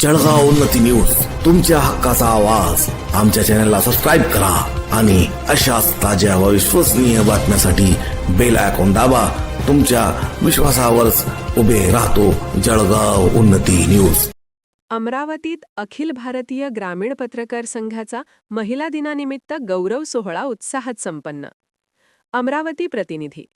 जळगाव उन्नती न्यूज, तुमच्या हक्काचा आवाज. आमच्या चॅनलला सबस्क्राईब करा आणि अशाच ताज्या व विश्वसनीय बातम्यांसाठी बेल आयकॉन दाबा. तुमच्या विश्वासावरच उभे राहतो जळगाव उन्नती न्यूज. अमरावतीत अखिल भारतीय ग्रामीण पत्रकार संघाचा महिला दिनानिमित्त गौरव सोहळा उत्साहात संपन्न. अमरावती प्रतिनिधी.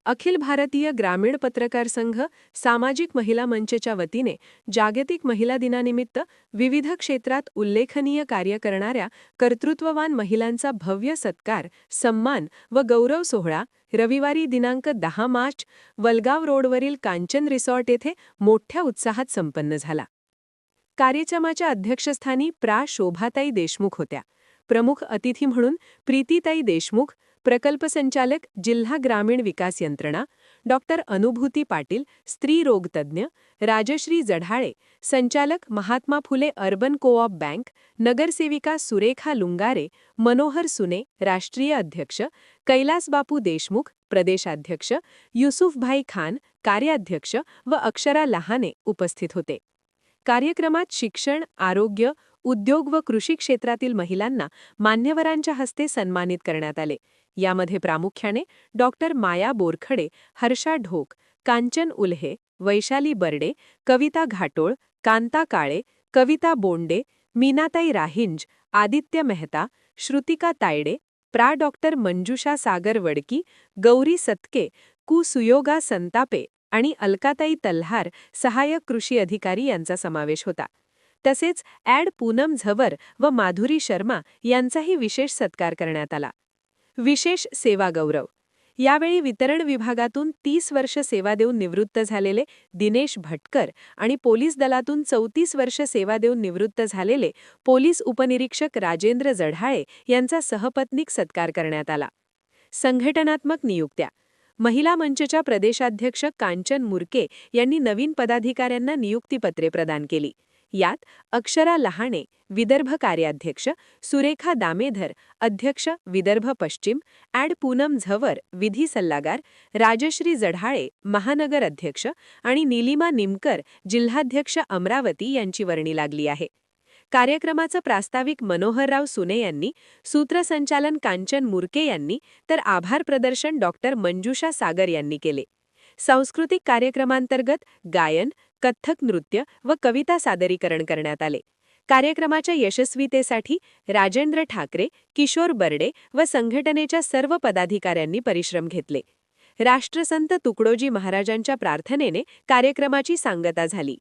अखिल भारतीय ग्रामीण पत्रकार संघ सामाजिक महिला मंचच्या वतीने जागतिक महिला दिनानिमित्त विविध क्षेत्रात उल्लेखनीय कार्य करणाऱ्या कर्तृत्ववान महिलांचा भव्य सत्कार, सन्मान व गौरव सोहळा रविवारी दिनांक 10 मार्च वलगाव रोडवरील कांचन रिसॉर्ट येथे मोठ्या उत्साहात संपन्न झाला. कार्यक्रमाच्या अध्यक्षस्थानी प्रा. शोभाताई देशमुख होत्या. प्रमुख अतिथी म्हणून प्रीतीताई देशमुख, प्रकल्प संचालक जिल्हा ग्रामीण विकास यंत्रणा, डॉक्टर अनुभूती पाटील, स्त्री रोग तज्ज्ञ, राजश्री जढाळे, संचालक Mahatma Phule urban co-op bank, नगरसेविका सुरेखा लुंगारे, मनोहर सुने, राष्ट्रीय अध्यक्ष, कैलासबापू देशमुख, प्रदेशाध्यक्ष, युसुफभाई खान, कार्याध्यक्ष व अक्षरा लहाने उपस्थित होते. कार्यक्रमात शिक्षण, आरोग्य, उद्योग व कृषी क्षेत्रातील महिलांना मान्यवरांच्या हस्ते सन्मानित करण्यात आले. यामध्ये प्रामुख्याने डॉक्टर माया बोरखडे, हर्षा ढोक, कांचन उल्हे, वैशाली बर्डे, कविता घाटोळ, कांता काळे, कविता बोंडे, मीनाताई राहिंज, आदित्य मेहता, श्रुतिका तायडे, प्रा. डॉक्टर मंजुषा सागर वडकी, गौरी सतके, कु. सुयोगा संतापे आणि अलकाताई तल्हार, सहाय्यक कृषी अधिकारी यांचा समावेश होता. तसेच ॲड. पूनम झवर व माधुरी शर्मा यांचाही विशेष सत्कार करण्यात आला. विशेष सेवा गौरव. यावेळी वितरण विभागातून 30 वर्ष सेवा देऊन निवृत्त झालेले दिनेश भटकर आणि पोलीस दलातून 34 वर्ष सेवा देऊन निवृत्त झालेले पोलीस उपनिरीक्षक राजेंद्र जढाळे यांचा सहपत्नीक सत्कार करण्यात आला. संघटनात्मक नियुक्त्या. महिला मंचच्या प्रदेशाध्यक्ष कांचन मुरके यांनी नवीन पदाधिकाऱ्यांना नियुक्तीपत्रे प्रदान केली. यात अक्षरा लहाणे, विदर्भ कार्याध्यक्ष, सुरेखा दामेधर, अध्यक्ष, विदर्भ पश्चिम, ॲड. पूनम झवर, विधी सल्लागार, राजश्री जढाळे, महानगर अध्यक्ष आणि नीलिमा निमकर, जिल्हाध्यक्ष अमरावती यांची वर्णी लागली आहे. कार्यक्रमाचं प्रास्ताविक मनोहरराव सुने यांनी, सूत्रसंचालन कांचन मुरके यांनी तर आभार प्रदर्शन डॉक्टर मंजुषा सागर यांनी केले. सांस्कृतिक कार्यक्रमांतर्गत गायन, कथ्थक नृत्य व कविता सादरीकरण करण्यात आले. कार्यक्रमाच्या यशस्वीतेसाठी राजेंद्र ठाकरे, किशोर बर्डे व संघटनेच्या सर्व पदाधिकाऱ्यांनी परिश्रम घेतले. राष्ट्रसंत तुकडोजी महाराजांच्या प्रार्थनेने कार्यक्रमाची सांगता झाली.